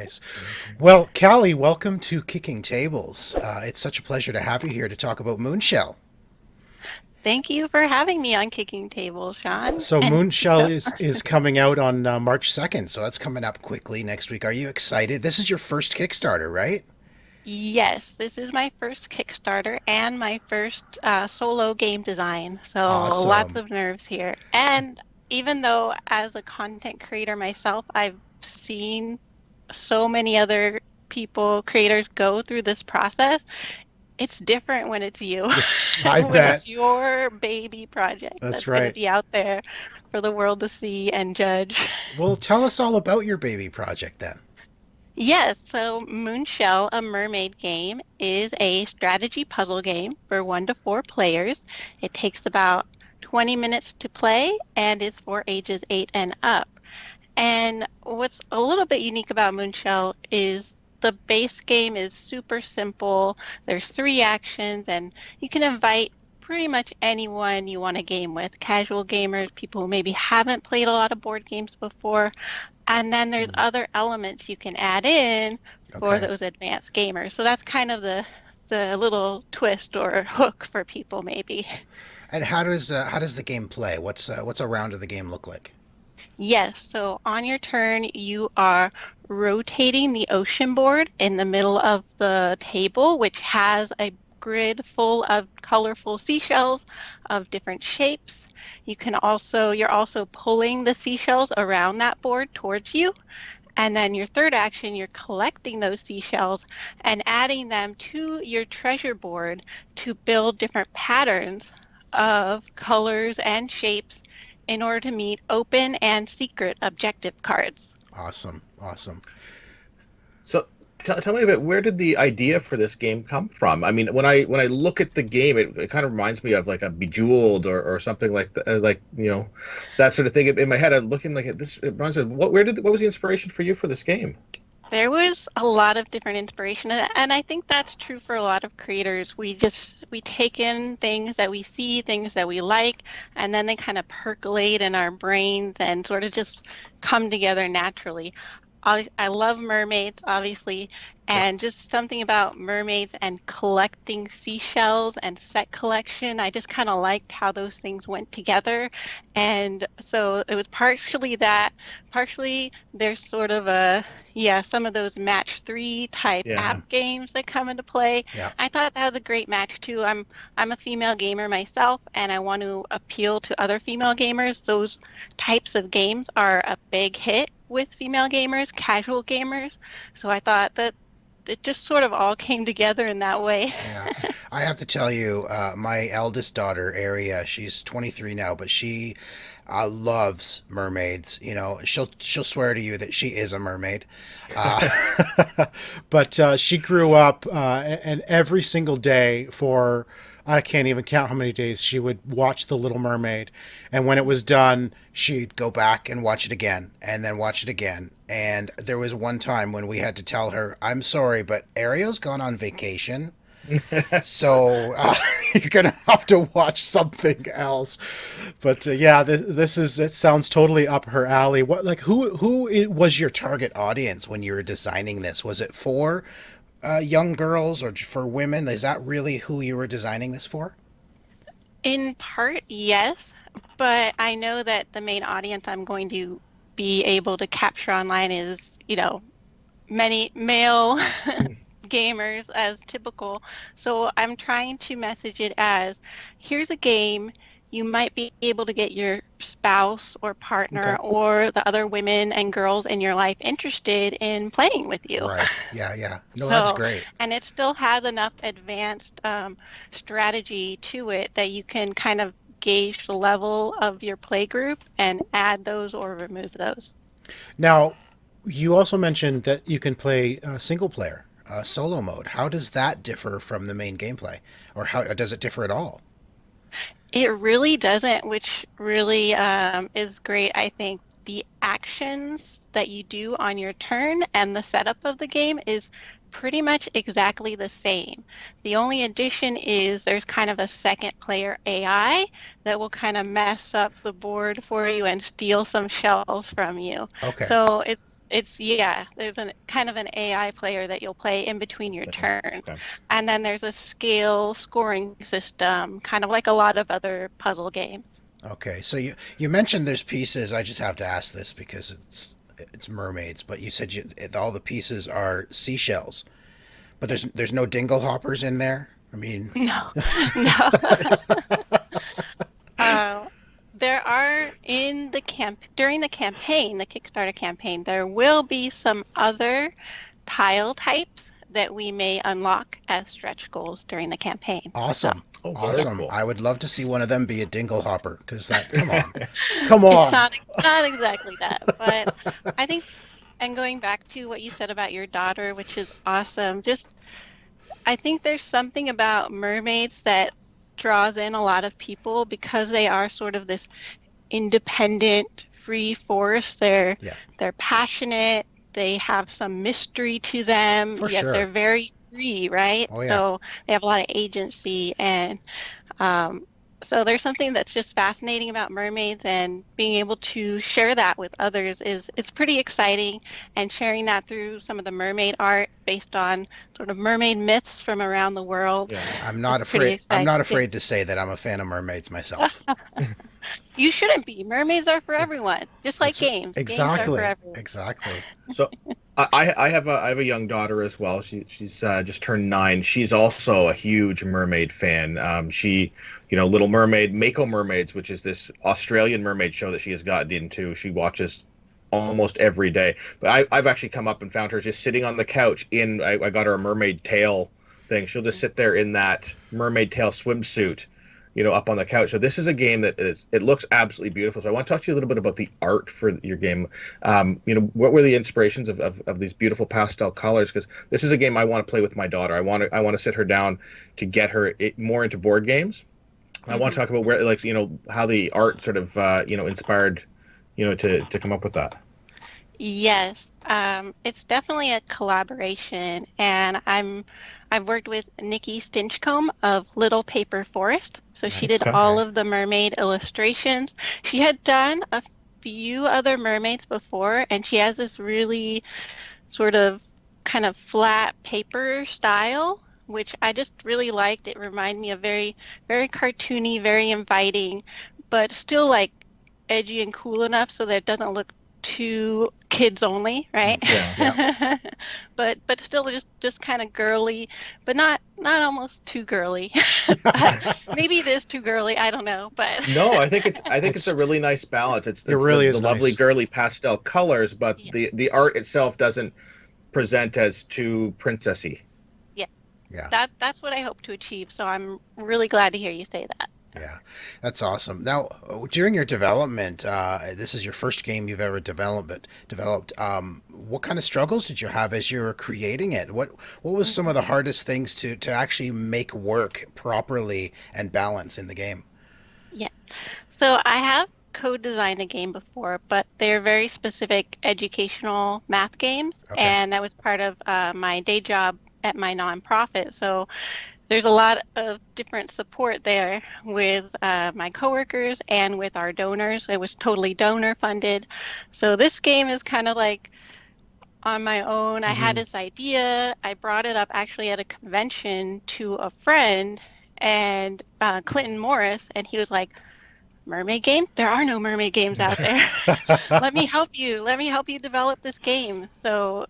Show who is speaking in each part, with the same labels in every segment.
Speaker 1: nice. Well, Callie, welcome to Kicking Tables. It's such a pleasure to have you here to talk about Moonshell.
Speaker 2: Thank you for having me on Kicking Table, Sean.
Speaker 1: So
Speaker 2: And
Speaker 1: Moonshell is coming out on March 2nd, so that's coming up quickly next week. Are you excited? This is your first Kickstarter, right?
Speaker 2: yes, this is my first Kickstarter and my first solo game design. So lots
Speaker 1: Awesome.
Speaker 2: of nerves here. And even though as a content creator myself, I've seen so many other people, creators go through this process, it's different when it's you,
Speaker 1: Yeah, I
Speaker 2: when
Speaker 1: bet.
Speaker 2: it's your baby project
Speaker 1: That's
Speaker 2: that's going to
Speaker 1: right.
Speaker 2: be out there for the world to see and judge.
Speaker 1: Well, tell us all about your baby project then.
Speaker 2: Yes, so Moonshell, a mermaid game, is a strategy puzzle game for 1 to 4 players. It takes about 20 minutes to play and is for ages 8 and up. And what's a little bit unique about Moonshell is the base game is super simple. There's 3 actions, and you can invite pretty much anyone you want to game with. Casual gamers, people who maybe haven't played a lot of board games before. And then there's
Speaker 1: Hmm.
Speaker 2: other elements you can add in for
Speaker 1: Okay.
Speaker 2: those advanced gamers. So that's kind of the little twist or hook for people maybe.
Speaker 1: And how does the game play? What's a round of the game look like?
Speaker 2: Yes, so on your turn, you are rotating the ocean board in the middle of the table, which has a grid full of colorful seashells of different shapes. You're also pulling the seashells around that board towards you. And then your third action, you're collecting those seashells and adding them to your treasure board to build different patterns of colors and shapes in order to meet open and secret objective cards.
Speaker 1: Awesome. Awesome.
Speaker 3: So tell me a bit, where did the idea for this game come from? I mean, when I look at the game, it kind of reminds me of like a Bejeweled or something like like that sort of thing. In my head, I'm looking like this. It reminds me of what was the inspiration for you for this game?
Speaker 2: There was a lot of different inspiration, and I think that's true for a lot of creators. We take in things that we see, things that we like, and then they kind of percolate in our brains and sort of just come together naturally. I love mermaids, obviously,
Speaker 3: Yeah.
Speaker 2: and just something about mermaids and collecting seashells and set collection. I just kind of liked how those things went together. And so it was partially that, partially there's sort of yeah, some of those match three type
Speaker 3: Yeah.
Speaker 2: app games that come into play.
Speaker 1: Yeah.
Speaker 2: I thought that was a great match too. I'm a female gamer myself, and I want to appeal to other female gamers. Those types of games are a big hit with female gamers, casual gamers. So I thought that it just sort of all came together in that way.
Speaker 1: Yeah, I have to tell you, my eldest daughter, Aria, she's 23 now, but she loves mermaids. You know, she'll swear to you that she is a mermaid. Uh, but she grew up, and every single day for I can't even count how many days she would watch The Little Mermaid, and when it was done, she'd go back and watch it again, and then watch it again. And there was one time when we had to tell her, "I'm sorry, but Ariel's gone on vacation." So you're gonna have to watch something else. But yeah, this is it sounds totally up her alley. What like was your target audience when you were designing this? Was it for young girls or for women? Is that really who you were designing this for?
Speaker 2: In part, yes, but I know that the main audience I'm going to be able to capture online is, many male gamers as typical. So I'm trying to message it as here's a game you might be able to get your spouse or partner
Speaker 1: Okay.
Speaker 2: or the other women and girls in your life interested in playing with you.
Speaker 1: Right. Yeah, yeah. No, that's
Speaker 2: So,
Speaker 1: great.
Speaker 2: and it still has enough advanced strategy to it that you can kind of gauge the level of your play group and add those or remove those.
Speaker 1: Now, you also mentioned that you can play single player, solo mode. How does that differ from the main gameplay? Or how does it differ at all?
Speaker 2: It really doesn't, which really is great. I think the actions that you do on your turn and the setup of the game is pretty much exactly the same. The only addition is there's kind of a second player AI that will kind of mess up the board for you and steal some shells from you.
Speaker 1: Okay.
Speaker 2: So Yeah, there's an kind of an AI player that you'll play in between your
Speaker 3: Okay.
Speaker 2: turns.
Speaker 3: Okay.
Speaker 2: And then there's a scale scoring system, kind of like a lot of other puzzle games.
Speaker 1: Okay, so you mentioned there's pieces. I just have to ask this because it's mermaids, but you said all the pieces are seashells, but there's no dingle hoppers in there. I mean,
Speaker 2: No, no. Uh, there are in the during the campaign, the Kickstarter campaign, there will be some other tile types that we may unlock as stretch goals during the campaign. So
Speaker 1: awesome,
Speaker 3: Oh, very
Speaker 1: awesome.
Speaker 3: cool.
Speaker 1: I would love to see one of them be a dingle hopper because that. Come on, come
Speaker 2: it's
Speaker 1: on.
Speaker 2: not exactly that, but I think, and going back to what you said about your daughter, which is awesome, just I think there's something about mermaids that draws in a lot of people because they are sort of this independent, free force.
Speaker 1: Yeah,
Speaker 2: They're passionate. They have some mystery to them,
Speaker 1: for
Speaker 2: yet they're
Speaker 1: sure.
Speaker 2: very free, right?
Speaker 1: Oh yeah.
Speaker 2: So they have a lot of agency, and um, so there's something that's just fascinating about mermaids, and being able to share that with others is pretty exciting. And sharing that through some of the mermaid art based on sort of mermaid myths from around the world
Speaker 3: Yeah.
Speaker 1: I'm not
Speaker 2: is pretty
Speaker 1: afraid. I'm not
Speaker 2: exciting too.
Speaker 1: afraid to say that I'm a fan of mermaids myself.
Speaker 2: You shouldn't be. Mermaids are for everyone, just like
Speaker 1: That's
Speaker 2: games. Games are for
Speaker 1: exactly,
Speaker 2: everyone.
Speaker 1: exactly.
Speaker 3: So I have a young daughter as well. She's just turned 9. She's also a huge mermaid fan. She, Little Mermaid, Mako Mermaids, which is this Australian mermaid show that she has gotten into. She watches almost every day. But I've actually come up and found her just sitting on the couch I got her a mermaid tail thing. She'll just sit there in that mermaid tail swimsuit, up on the couch. So this is a game it looks absolutely beautiful. So I want to talk to you a little bit about the art for your game. What were the inspirations of these beautiful pastel colors? Because this is a game I want to play with my daughter. I want to sit her down to get her more into board games. I want to
Speaker 2: Mhm.
Speaker 3: talk about where, like, how the art sort of, inspired, to come up with that.
Speaker 2: Yes, it's definitely a collaboration, and I've worked with Nikki Stinchcomb of Little Paper Forest. So she did
Speaker 1: Nice.
Speaker 3: Okay.
Speaker 2: all
Speaker 1: Okay.
Speaker 2: of the mermaid illustrations. She had done a few other mermaids before, and she has this really sort of kind of flat paper style, which I just really liked. It reminded me of very cartoony, very inviting, but still like edgy and cool enough so that it doesn't look too kids only, right?
Speaker 1: Okay.
Speaker 3: Yeah.
Speaker 1: Yeah.
Speaker 2: But still just kind of girly, but not almost too girly. Maybe it is too girly, I don't know, but
Speaker 3: No, I think it's
Speaker 1: It's
Speaker 3: a really nice balance. It's
Speaker 1: it
Speaker 3: it's the
Speaker 1: really
Speaker 3: the
Speaker 1: is
Speaker 3: lovely
Speaker 1: nice.
Speaker 3: girly pastel colors, but
Speaker 2: yeah,
Speaker 3: the art itself doesn't present as too princessy.
Speaker 2: yeah.
Speaker 1: Yeah.
Speaker 2: That's what I hope to achieve. So I'm really glad to hear you say that.
Speaker 1: Yeah, that's awesome. Now, during your development, this is your first game you've ever developed. What kind of struggles did you have as you were creating it? What was some of the
Speaker 2: Mhm.
Speaker 1: hardest things to actually make work properly and balance in the game?
Speaker 2: Yeah. So I have co-designed a game before, but they're very specific educational math games,
Speaker 1: Okay.
Speaker 2: and that was part of my day job at my nonprofit. So there's a lot of different support there with my coworkers and with our donors. It was totally donor funded. So this game is kind of like on my own. I had
Speaker 1: Mm-hmm.
Speaker 2: this idea. I brought it up actually at a convention to a friend and Clinton Morris, and he was like, Mermaid game? There are no mermaid games out there. Let me help you. Let me help you develop this game. So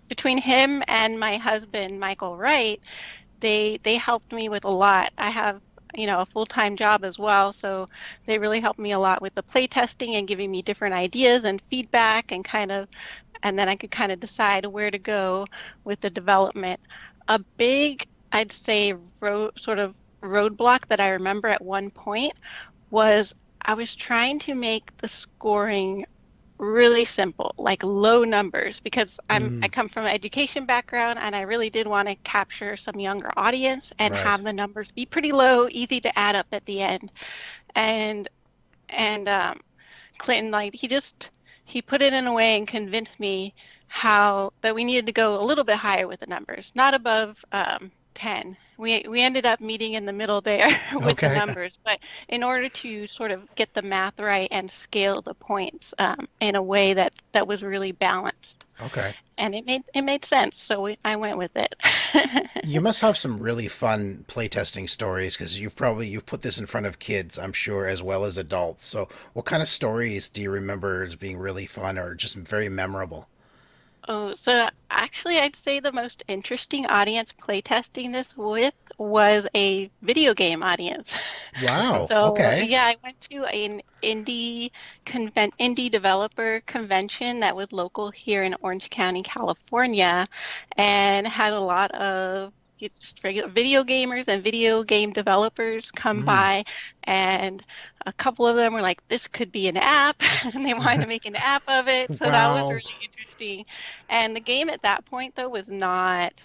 Speaker 2: between him and my husband, Michael Wright, they helped me with a lot. I have, a full-time job as well, so they really helped me a lot with the playtesting and giving me different ideas and feedback and then I could kind of decide where to go with the development. A big, I'd say, sort of roadblock that I remember at one point was I was trying to make the scoring really simple, like low numbers, because I
Speaker 1: Mm,
Speaker 2: come from an education background and I really did want to capture some younger audience and
Speaker 1: right.
Speaker 2: have the numbers be pretty low, easy to add up at the end. And and Clinton, like he put it in a way and convinced me how that we needed to go a little bit higher with the numbers, not above 10. we ended up meeting in the middle there with the
Speaker 1: Okay.
Speaker 2: numbers, but in order to sort of get the math right and scale the points in a way that was really balanced,
Speaker 1: Okay.
Speaker 2: and it made sense, so I went with it.
Speaker 1: You must have some really fun playtesting stories because you've put this in front of kids, I'm sure, as well as adults. So, what kind of stories do you remember as being really fun or just very memorable?
Speaker 2: Oh, so actually, I'd say the most interesting audience playtesting this with was a video game audience.
Speaker 1: Wow.
Speaker 2: So
Speaker 1: Okay.
Speaker 2: yeah, I went to an indie developer convention that was local here in Orange County, California, and had a lot of just regular video gamers and video game developers come
Speaker 1: Mm.
Speaker 2: by, and a couple of them were like, "This could be an app," and they wanted to make an app of it. So that was
Speaker 1: Wow.
Speaker 2: really interesting. And the game at that point, though, was not.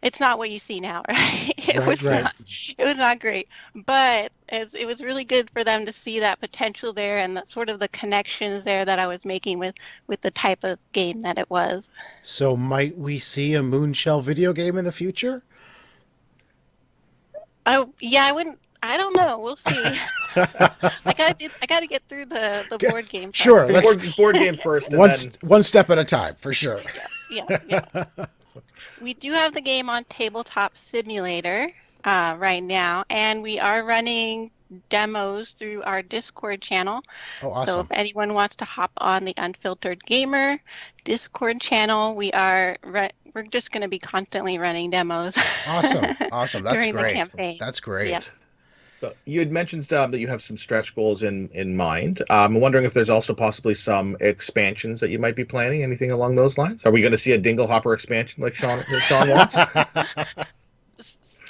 Speaker 2: It's not what you see now, right? It
Speaker 1: Right.
Speaker 2: was
Speaker 1: Right.
Speaker 2: not. It was not great, but it was really good for them to see that potential there and that sort of the connections there that I was making with the type of game that it was.
Speaker 1: So, might we see a Moonshell video game in the future?
Speaker 2: Oh, yeah, I wouldn't. I don't know. We'll see. I gotta get through the
Speaker 1: Okay.
Speaker 2: board game part
Speaker 1: Sure. Let's
Speaker 2: first.
Speaker 3: Board game first, and then
Speaker 1: one step at a time for sure.
Speaker 2: Yeah, yeah, yeah. We do have the game on Tabletop Simulator right now, and we are running demos through our Discord channel.
Speaker 1: Oh,
Speaker 2: So if
Speaker 1: awesome.
Speaker 2: anyone wants to hop on the Unfiltered Gamer Discord channel, we're just going to be constantly running demos
Speaker 1: Awesome. Awesome. That's
Speaker 2: during the
Speaker 1: great.
Speaker 3: excellent.
Speaker 2: campaign.
Speaker 1: That's
Speaker 2: Yeah.
Speaker 1: great.
Speaker 3: So you had mentioned that you have some stretch goals in mind. I'm wondering if there's also possibly some expansions that you might be planning. Anything along those lines? Are we going to see a Dingle Hopper expansion like Sean wants?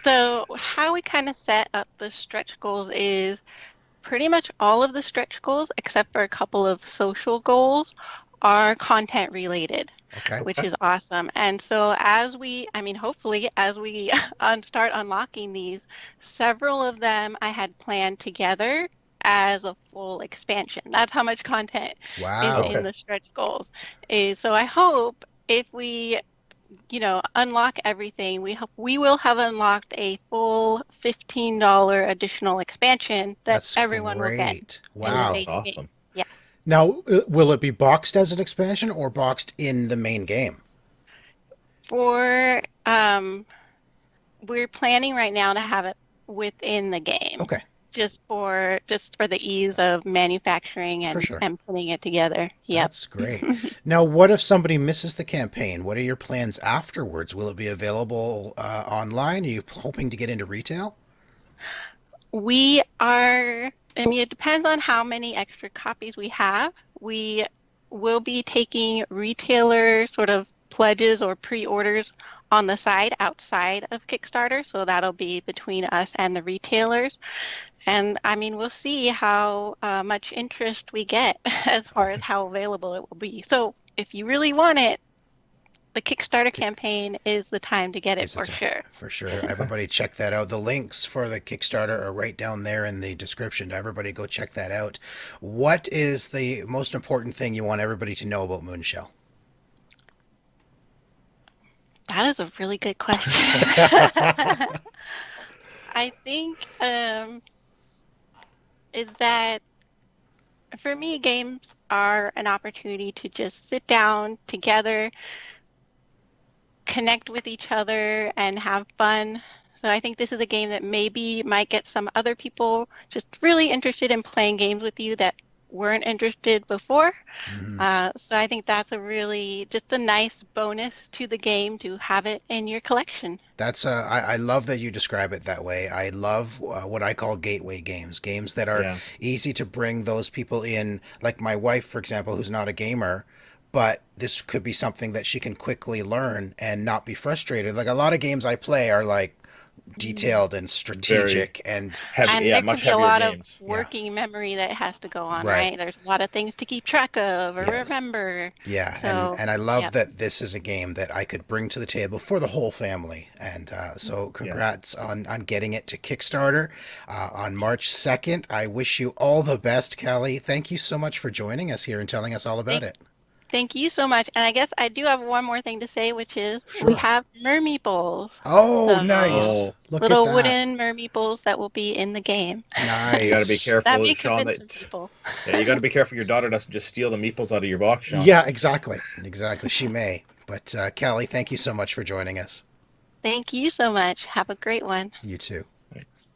Speaker 2: So how we kind of set up the stretch goals is pretty much all of the stretch goals, except for a couple of social goals, are content related,
Speaker 1: Okay.
Speaker 2: which
Speaker 3: Okay.
Speaker 2: is awesome. And so I mean, hopefully, as we start unlocking these, several of them I had planned together as a full expansion. That's how much content is
Speaker 1: Wow.
Speaker 2: in
Speaker 3: Okay.
Speaker 2: the stretch goals. So I hope if we unlock everything, we will have unlocked a full $15 additional expansion that
Speaker 1: That's
Speaker 2: everyone will get
Speaker 1: great.
Speaker 2: in the
Speaker 3: Ooh,
Speaker 1: Wow.
Speaker 3: that's
Speaker 2: base game.
Speaker 3: awesome.
Speaker 2: Yes.
Speaker 1: Now, will it be boxed as an expansion or boxed in the main game?
Speaker 2: For we're planning right now to have it within the game,
Speaker 1: Okay,
Speaker 2: just for the ease of manufacturing
Speaker 1: for
Speaker 2: and
Speaker 1: sure.
Speaker 2: and putting it together. Yep.
Speaker 1: That's great. Now, what if somebody misses the campaign? What are your plans afterwards? Will it be available online? Are you hoping to get into retail?
Speaker 2: We are, I mean, it depends on how many extra copies we have. We will be taking retailer sort of pledges or pre-orders on the side outside of Kickstarter. So that'll be between us and the retailers. And I mean, we'll see how much interest we get as far as how available it will be. So if you really want it, the Kickstarter campaign is the time to get it
Speaker 1: Is
Speaker 2: for
Speaker 1: it
Speaker 2: sure.
Speaker 1: for sure? Everybody check that out. The links for the Kickstarter are right down there in the description. Everybody go check that out. What is the most important thing you want everybody to know about Moonshell?
Speaker 2: That is a really good question. I think is that for me, games are an opportunity to just sit down together, connect with each other, and have fun. So I think this is a game that maybe might get some other people just really interested in playing games with you that weren't interested before.
Speaker 1: Mhm.
Speaker 2: So I think that's just a nice bonus to the game to have it in your collection.
Speaker 1: That's I love that you describe it that way. I love what I call gateway games, games that are
Speaker 3: Yeah.
Speaker 1: easy to bring those people in. Like my wife, for example, who's not a gamer, but this could be something that she can quickly learn and not be frustrated. Like a lot of games I play are like
Speaker 2: Mm.
Speaker 1: detailed and
Speaker 3: Very
Speaker 1: strategic, and
Speaker 3: heavy.
Speaker 2: And
Speaker 3: Yeah,
Speaker 2: there can
Speaker 3: much
Speaker 2: be a
Speaker 3: heavier
Speaker 2: lot of
Speaker 3: games.
Speaker 1: yeah,
Speaker 2: working memory that has to go on,
Speaker 1: right,
Speaker 2: right? There's a lot of things to keep track of or
Speaker 1: yes.
Speaker 2: remember.
Speaker 1: Yeah,
Speaker 2: So,
Speaker 1: and I love
Speaker 2: yeah.
Speaker 1: that this is a game that I could bring to the table for the whole family. And so,
Speaker 3: Yeah.
Speaker 1: congrats on getting it to Kickstarter on March 2nd. I wish you all the best, Calli. Thank you so much for joining us here and telling us all about
Speaker 2: Thank,
Speaker 1: it.
Speaker 2: Thank you so much. And I guess I do have one more thing to say, which is we
Speaker 1: Sure.
Speaker 2: have mermeeples.
Speaker 1: Oh,
Speaker 2: So
Speaker 1: nice.
Speaker 3: Oh,
Speaker 1: Look at
Speaker 2: little
Speaker 1: that.
Speaker 2: wooden mermeeples that will be in the game.
Speaker 3: you got to be
Speaker 1: Nice.
Speaker 2: That
Speaker 3: careful,
Speaker 2: may
Speaker 3: Sean.
Speaker 2: convince some
Speaker 3: That
Speaker 2: people.
Speaker 3: yeah, you got to be careful. Your daughter doesn't just steal the meeples out of your box, Sean.
Speaker 1: Yeah, exactly. Exactly. She may. But Callie, thank you so much for joining us.
Speaker 2: Thank you so much. Have a great one.
Speaker 1: You too.
Speaker 3: Thanks.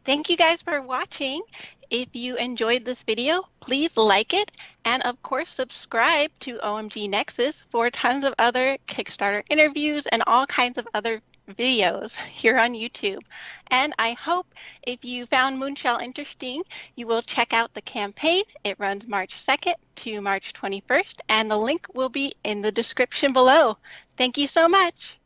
Speaker 2: Thank you guys for watching. If you enjoyed this video, please like it and of course subscribe to OMG Nexus for tons of other Kickstarter interviews and all kinds of other videos here on YouTube. And I hope if you found Moonshell interesting, you will check out the campaign. It runs March 2nd to March 21st, and the link will be in the description below. Thank you so much.